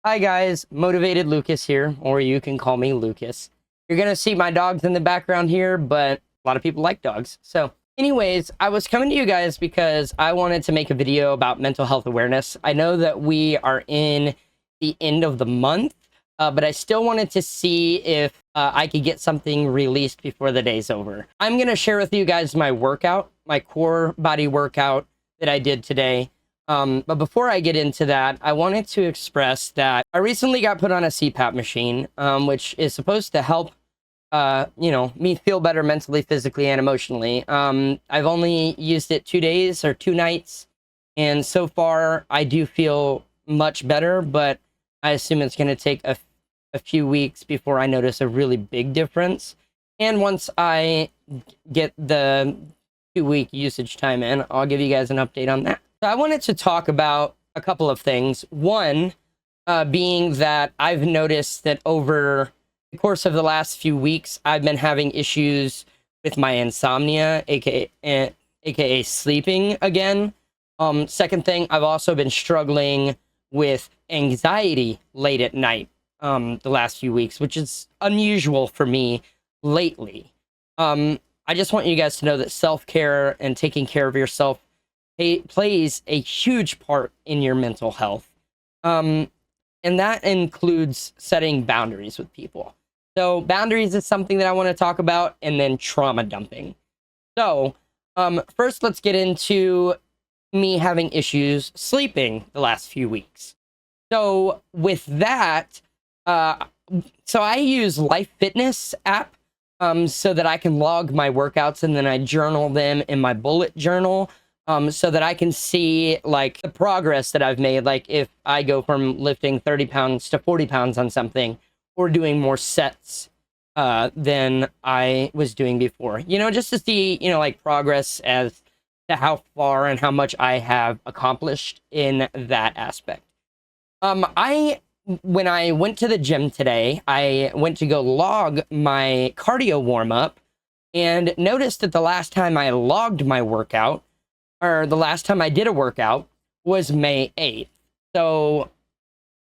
Hi guys, Motivated Lucas here, or you can call me Lucas. You're gonna see my dogs in the background here, but a lot of people like dogs. So anyways, I was coming to you guys because I wanted to make a video about mental health awareness. I know that we are in the end of the month, but I still wanted to see if I could get something released before the day's over. I'm gonna share with you guys my workout, my core body workout that I did today. But before I get into that, I wanted to express that I recently got put on a CPAP machine, which is supposed to help, me feel better mentally, physically, and emotionally. I've only used it 2 days or 2 nights, and so far I do feel much better, but I assume it's going to take a few weeks before I notice a really big difference. And once I get the 2-week usage time in, I'll give you guys an update on that. So I wanted to talk about a couple of things. One, being that I've noticed that over the course of the last few weeks, I've been having issues with my insomnia, aka sleeping again. Second thing, I've also been struggling with anxiety late at night the last few weeks, which is unusual for me lately. I just want you guys to know that self-care and taking care of yourself plays a huge part in your mental health. And that includes setting boundaries with people. So boundaries is something that I want to talk about, and then trauma dumping. So first, let's get into me having issues sleeping the last few weeks. So with that, so I use Life Fitness app so that I can log my workouts, and then I journal them in my bullet journal. So that I can see like the progress that I've made, like if I go from lifting 30 pounds to 40 pounds on something, or doing more sets than I was doing before, just to see, like progress as to how far and how much I have accomplished in that aspect. When I went to the gym today, I went to go log my cardio warm up and noticed that the last time I logged my workout, or the last time I did a workout, was May 8th. So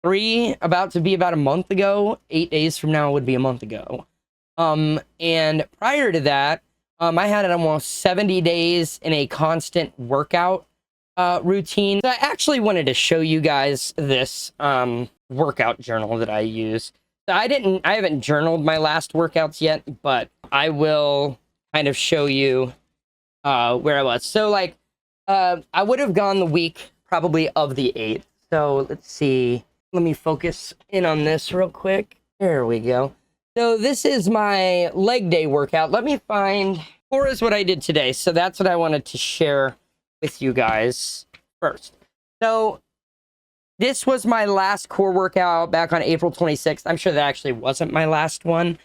about to be about a month ago. 8 days from now would be a month ago. And prior to that, I had almost 70 days in a constant workout routine. So I actually wanted to show you guys this workout journal that I use. So I haven't journaled my last workouts yet, but I will kind of show you where I was. So like, I would have gone the week probably of the 8th. So let's see. Let me focus in on this real quick. There we go. So this is my leg day workout. Let me find, or is what I did today. So that's what I wanted to share with you guys first. So this was my last core workout back on April 26th. I'm sure that actually wasn't my last one.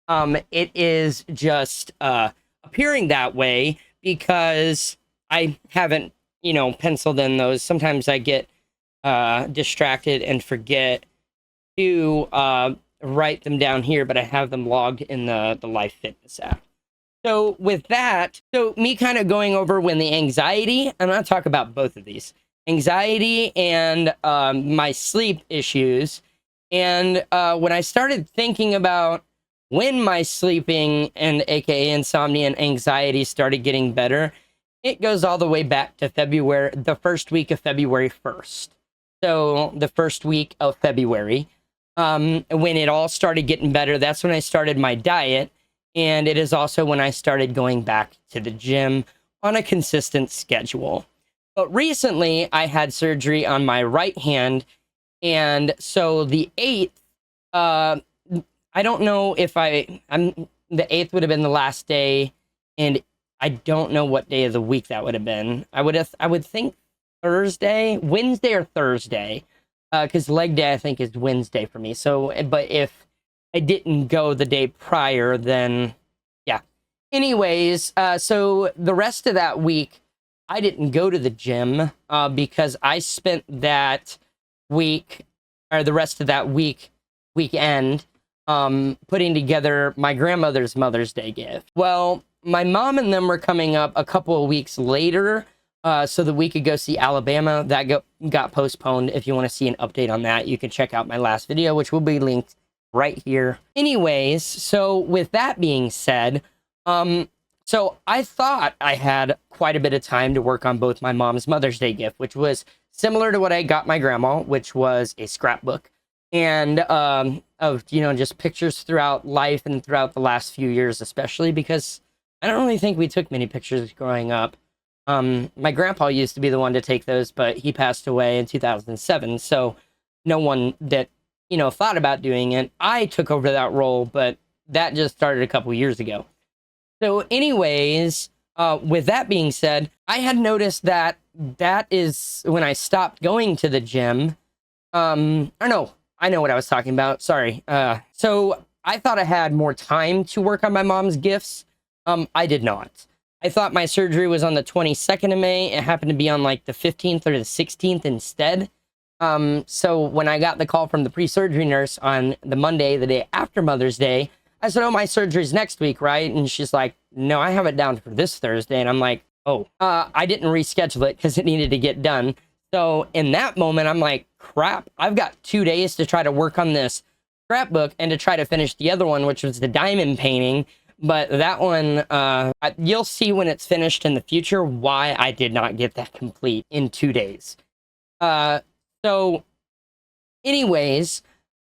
It is just appearing that way because I haven't, penciled in those. Sometimes I get distracted and forget to write them down here, but I have them logged in the Life Fitness app. So with that, me kind of going over when the anxiety, I'm going to talk about both of these, anxiety and my sleep issues. And when I started thinking about when my sleeping and aka insomnia and anxiety started getting better, it goes all the way back to February, the first week of February 1st. So the first week of February, when it all started getting better, that's when I started my diet. And it is also when I started going back to the gym on a consistent schedule. But recently I had surgery on my right hand. And so the 8th, I don't know if the 8th would have been the last day, and I don't know what day of the week that would have been. I would think Wednesday or Thursday, because leg day I think is Wednesday for me. So, but if I didn't go the day prior, then yeah. Anyways, so the rest of that week, I didn't go to the gym because I spent that week, or the rest of that weekend, putting together my grandmother's Mother's Day gift. Well, my mom and them were coming up a couple of weeks later, so that we could go see Alabama. That got postponed. If you want to see an update on that, you can check out my last video, which will be linked right here. Anyways, so with that being said, so I thought I had quite a bit of time to work on both my mom's Mother's Day gift, which was similar to what I got my grandma, which was a scrapbook, and of, you know, just pictures throughout life and throughout the last few years, especially because I don't really think we took many pictures growing up. My grandpa used to be the one to take those, but he passed away in 2007. So no one that, you know, thought about doing it. I took over that role, but that just started a couple years ago. So anyways, with that being said, I had noticed that that is when I stopped going to the gym. Or no, I know what I was talking about. Sorry. So I thought I had more time to work on my mom's gifts. I did not. I thought my surgery was on the 22nd of May. It happened to be on like the 15th or the 16th instead. So when I got the call from the pre-surgery nurse on the Monday, the day after Mother's Day, I said, oh, my surgery's next week, right? And she's like, no, I have it down for this Thursday. And I'm like, oh, I didn't reschedule it because it needed to get done. So in that moment, I'm like, crap, I've got 2 days to try to work on this scrapbook and to try to finish the other one, which was the diamond painting. But that one, you'll see when it's finished in the future why I did not get that complete in 2 days. So anyways,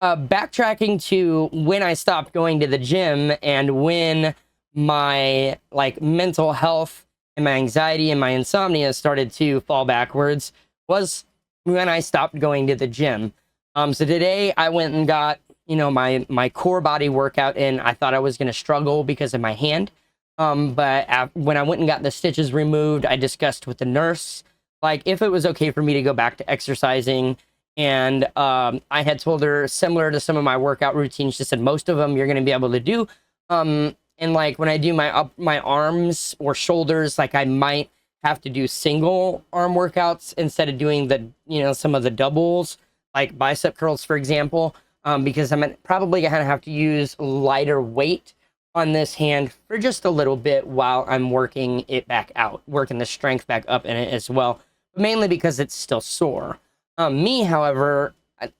backtracking to when I stopped going to the gym and when my like mental health and my anxiety and my insomnia started to fall backwards was when I stopped going to the gym. So today I went and got, you know, my core body workout in. I thought I was going to struggle because of my hand. But when I went and got the stitches removed, I discussed with the nurse, like, if it was okay for me to go back to exercising. And I had told her, similar to some of my workout routines, she said, most of them you're going to be able to do. And like when I do my arms or shoulders, like I might have to do single arm workouts instead of doing the, you know, some of the doubles, like bicep curls, for example. Because I'm probably going to have to use lighter weight on this hand for just a little bit while I'm working it back out, working the strength back up in it as well, but mainly because it's still sore. Me, however,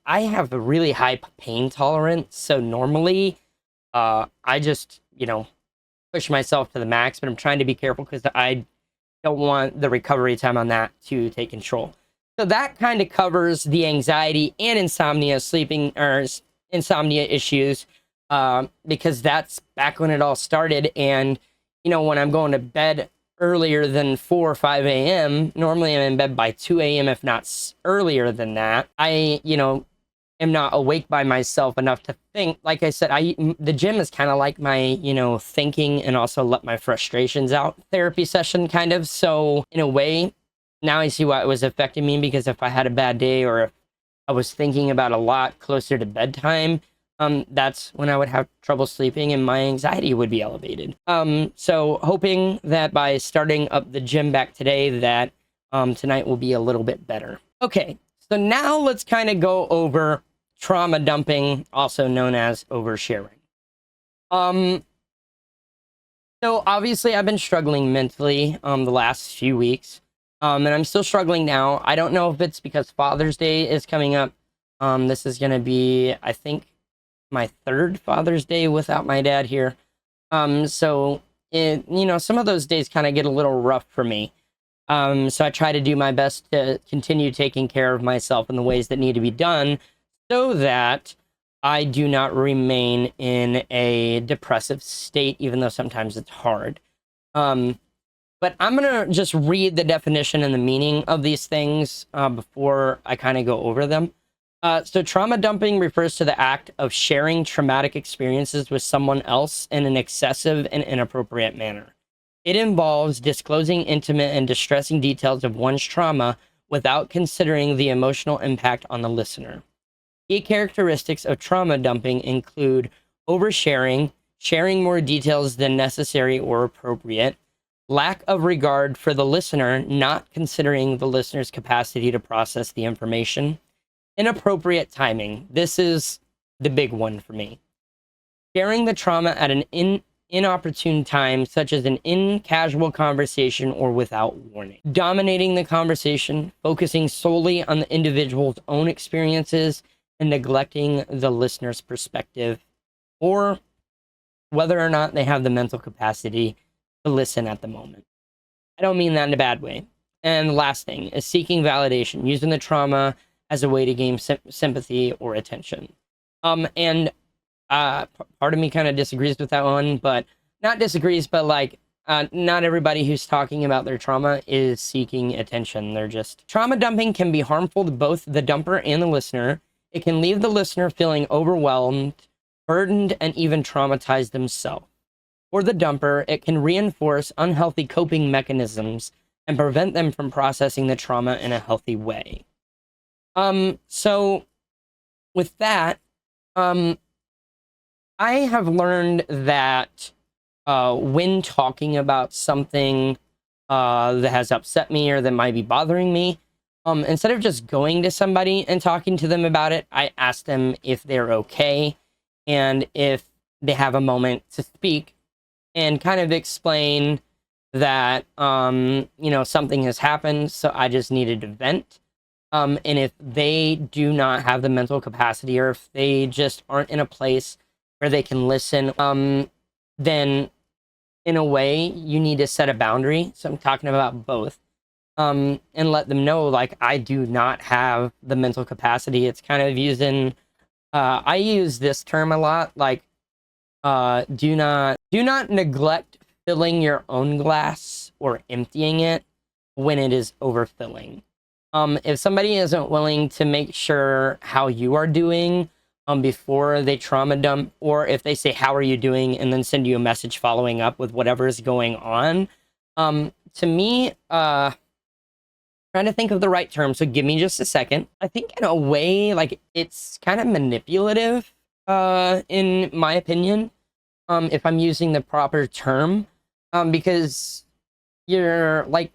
I have a really high pain tolerance, so normally I just, you know, push myself to the max, but I'm trying to be careful because I don't want the recovery time on that to take control. So that kind of covers the anxiety and insomnia, insomnia issues, because that's back when it all started. And, you know, when I'm going to bed earlier than 4 or 5 a.m., normally I'm in bed by 2 a.m., if not earlier than that. I, you know, am not awake by myself enough to think. Like I said, the gym is kind of like my, you know, thinking and also let my frustrations out therapy session kind of. So in a way, now I see why it was affecting me, because if I had a bad day or if I was thinking about a lot closer to bedtime, that's when I would have trouble sleeping and my anxiety would be elevated. So hoping that by starting up the gym back today, that tonight will be a little bit better. Okay, so now let's kind of go over trauma dumping, also known as oversharing. So obviously I've been struggling mentally the last few weeks. And I'm still struggling now. I don't know if it's because Father's Day is coming up. This is going to be, I think, my third Father's Day without my dad here. So, you know, some of those days kind of get a little rough for me. So I try to do my best to continue taking care of myself in the ways that need to be done so that I do not remain in a depressive state, even though sometimes it's hard. But I'm going to just read the definition and the meaning of these things before I kind of go over them. So trauma dumping refers to the act of sharing traumatic experiences with someone else in an excessive and inappropriate manner. It involves disclosing intimate and distressing details of one's trauma without considering the emotional impact on the listener. Key characteristics of trauma dumping include oversharing, sharing more details than necessary or appropriate, lack of regard for the listener, not considering the listener's capacity to process the information, inappropriate timing. This is the big one for me. Sharing the trauma at an inopportune time, such as an casual conversation or without warning. Dominating the conversation, focusing solely on the individual's own experiences and neglecting the listener's perspective, or whether or not they have the mental capacity to listen at the moment. I don't mean that in a bad way. And the last thing is seeking validation, using the trauma as a way to gain sympathy or attention. And part of me kind of disagrees with that one, but not disagrees, but like, not everybody who's talking about their trauma is seeking attention. They're just trauma dumping can be harmful to both the dumper and the listener. It can leave the listener feeling overwhelmed, burdened, and even traumatized themselves. For the dumper, it can reinforce unhealthy coping mechanisms and prevent them from processing the trauma in a healthy way. So with that, I have learned that when talking about something that has upset me or that might be bothering me, instead of just going to somebody and talking to them about it, I ask them if they're okay and if they have a moment to speak and kind of explain that, something has happened, so I just needed to vent. And if they do not have the mental capacity, or if they just aren't in a place where they can listen, then in a way you need to set a boundary. So I'm talking about both, and let them know, like, I do not have the mental capacity. It's kind of using, I use this term a lot, like, do not neglect filling your own glass or emptying it when it is overfilling. If somebody isn't willing to make sure how you are doing before they trauma dump, or if they say, how are you doing, and then send you a message following up with whatever is going on, to me, trying to think of the right term, so give me just a second. I think in a way, like, it's kind of manipulative, in my opinion, if I'm using the proper term, because you're, like,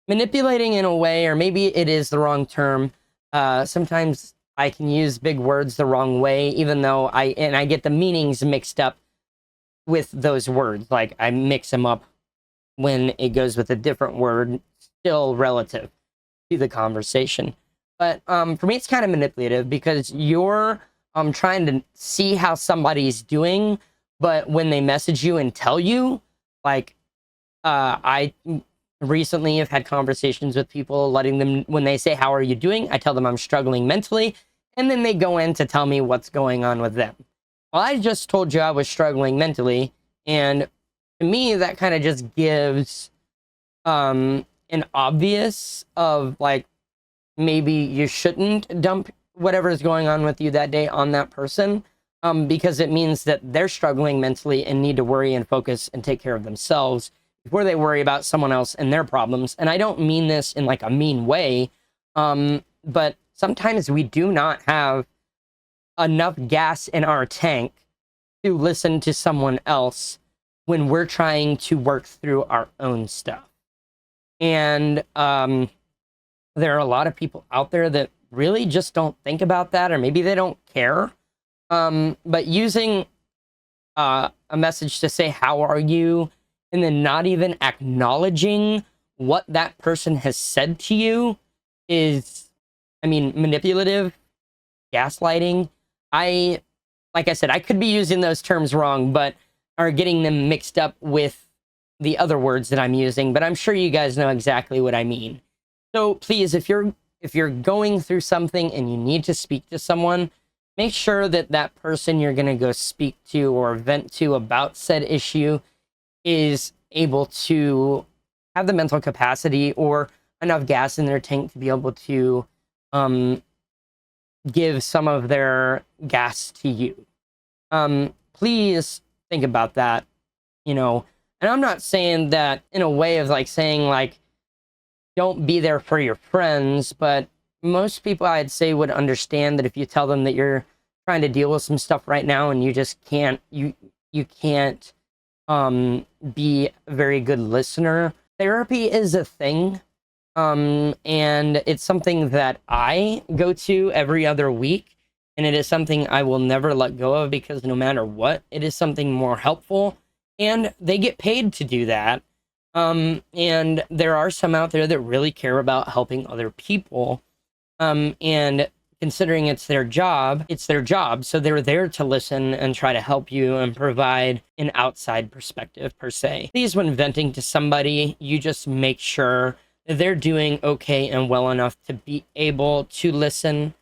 manipulating in a way, or maybe it is the wrong term. Sometimes I can use big words the wrong way, even though I get the meanings mixed up with those words. Like, I mix them up when it goes with a different word, still relative to the conversation. But for me, it's kind of manipulative, because you're trying to see how somebody's doing, but when they message you and tell you, like, I recently have had conversations with people, letting them, when they say, how are you doing? I tell them I'm struggling mentally, and then they go in to tell me what's going on with them. Well, I just told you I was struggling mentally, and to me, that kind of just gives an obvious of, like, maybe you shouldn't dump whatever is going on with you that day on that person, because it means that they're struggling mentally and need to worry and focus and take care of themselves before they worry about someone else and their problems. And I don't mean this in, like, a mean way, but sometimes we do not have enough gas in our tank to listen to someone else when we're trying to work through our own stuff. And there are a lot of people out there that really just don't think about that, or maybe they don't care. But using a message to say, how are you? And then not even acknowledging what that person has said to you is, manipulative, gaslighting. Like I said, I could be using those terms wrong, but are getting them mixed up with the other words that I'm using, but I'm sure you guys know exactly what I mean. So please, if you're going through something and you need to speak to someone, make sure that that person you're going to go speak to or vent to about said issue is able to have the mental capacity or enough gas in their tank to be able to give some of their gas to you. Please think about that, and I'm not saying that in a way of, like, saying, like, don't be there for your friends, but most people, I'd say, would understand that if you tell them that you're trying to deal with some stuff right now and you just can't, you can't be a very good listener. Therapy is a thing, and it's something that I go to every other week, And it is something I will never let go of, because no matter what, it is something more helpful, and they get paid to do that. And there are some out there that really care about helping other people. And considering it's their job, so they're there to listen and try to help you and provide an outside perspective, per se. Please, when venting to somebody, you just make sure that they're doing okay and well enough to be able to listen.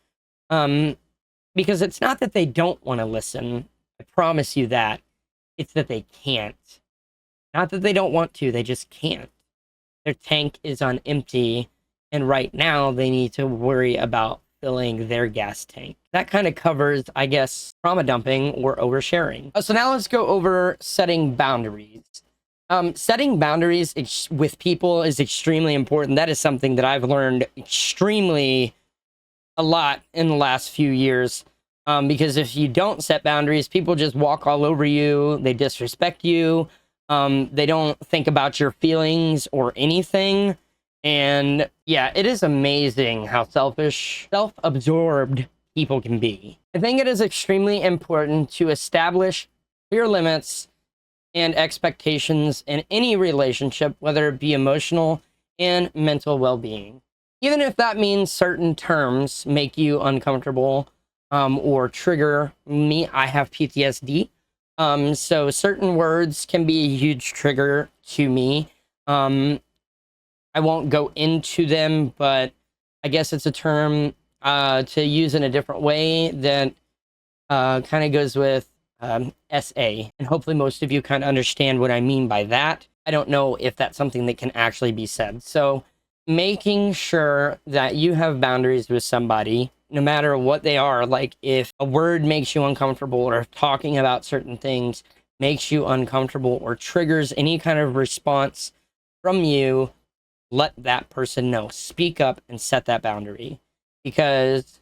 Because it's not that they don't want to listen. I promise you that. It's that they can't. Not that they don't want to, they just can't. Their tank is on empty, and right now they need to worry about filling their gas tank. That kind of covers, I guess, trauma dumping or oversharing. So now let's go over setting boundaries. Setting boundaries with people is extremely important. That is something that I've learned a lot in the last few years. Because if you don't set boundaries, people just walk all over you. They disrespect you. They don't think about your feelings or anything. And yeah, it is amazing how selfish, self-absorbed people can be. I think it is extremely important to establish clear limits and expectations in any relationship, whether it be emotional and mental well-being. Even if that means certain terms make you uncomfortable, or trigger me. I have PTSD. So certain words can be a huge trigger to me. I won't go into them, but I guess it's a term to use in a different way that kind of goes with SA. And hopefully most of you kind of understand what I mean by that. I don't know if that's something that can actually be said. So making sure that you have boundaries with somebody, no matter what they are. Like if a word makes you uncomfortable, or if talking about certain things makes you uncomfortable or triggers any kind of response from you, let that person know. Speak up and set that boundary. Because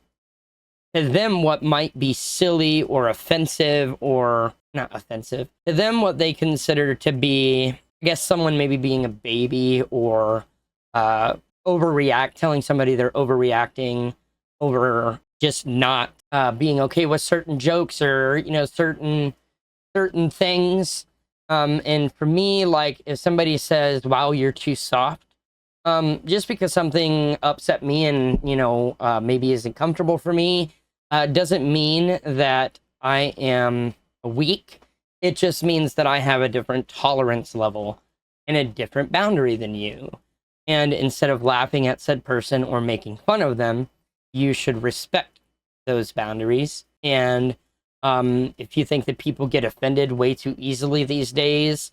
to them, what might be silly or offensive, or not offensive, to them, what they consider to be, I guess, someone maybe being a baby, or telling somebody they're overreacting over just not being okay with certain jokes, or certain things. And for me, like if somebody says, "Wow, you're too soft," just because something upset me and maybe isn't comfortable for me, doesn't mean that I am weak. It just means that I have a different tolerance level and a different boundary than you. And instead of laughing at said person or making fun of them, you should respect those boundaries. And if you think that people get offended way too easily these days,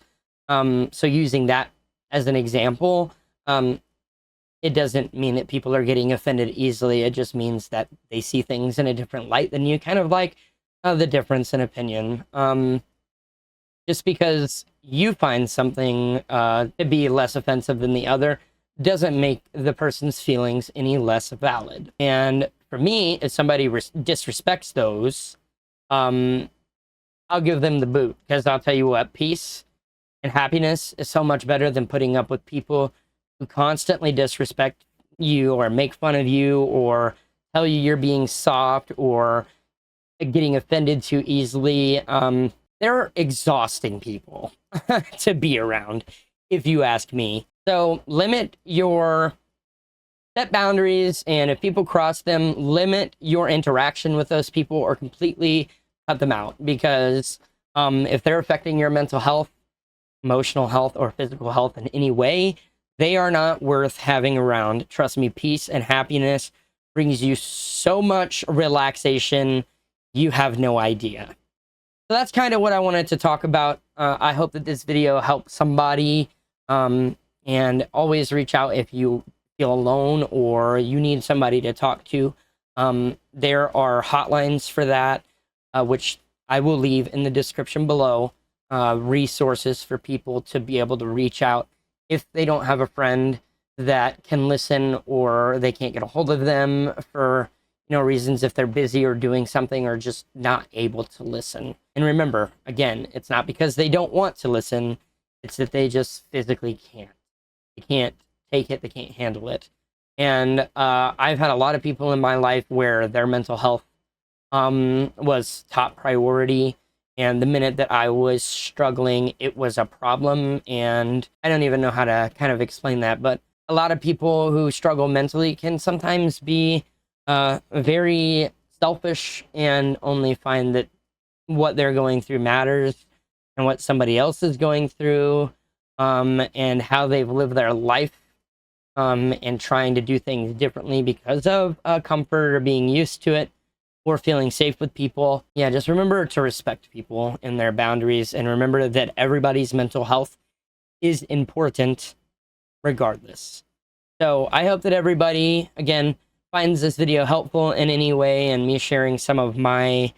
so using that as an example, it doesn't mean that people are getting offended easily. It just means that they see things in a different light than you, kind of like the difference in opinion. Just because you find something to be less offensive than the other doesn't make the person's feelings any less valid. And for me, if somebody disrespects those, I'll give them the boot, because I'll tell you what, peace and happiness is so much better than putting up with people who constantly disrespect you, or make fun of you, or tell you you're being soft, or getting offended too easily. They're exhausting people to be around, if you ask me. So set boundaries, and if people cross them, limit your interaction with those people, or completely cut them out. Because if they're affecting your mental health, emotional health, or physical health in any way, they are not worth having around. Trust me, peace and happiness brings you so much relaxation, you have no idea. So that's kind of what I wanted to talk about. I hope that this video helped somebody. And always reach out if you feel alone or you need somebody to talk to. There are hotlines for that, which I will leave in the description below. Resources for people to be able to reach out if they don't have a friend that can listen, or they can't get a hold of them for reasons, if they're busy or doing something, or just not able to listen. And remember, again, it's not because they don't want to listen, it's that they just physically can't. They can't take it, they can't handle it. And I've had a lot of people in my life where their mental health was top priority. And the minute that I was struggling, it was a problem. And I don't even know how to kind of explain that. But a lot of people who struggle mentally can sometimes be very selfish and only find that what they're going through matters and what somebody else is going through, and how they've lived their life, and trying to do things differently because of comfort or being used to it or feeling safe with people. Yeah, just remember to respect people and their boundaries, and remember that everybody's mental health is important regardless. So I hope that everybody, again, finds this video helpful in any way, and me sharing some of my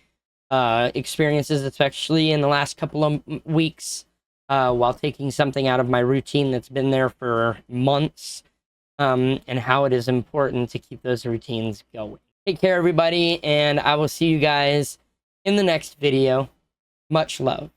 experiences, especially in the last couple of weeks, while taking something out of my routine that's been there for months, and how it is important to keep those routines going. Take care, everybody, and I will see you guys in the next video. Much love.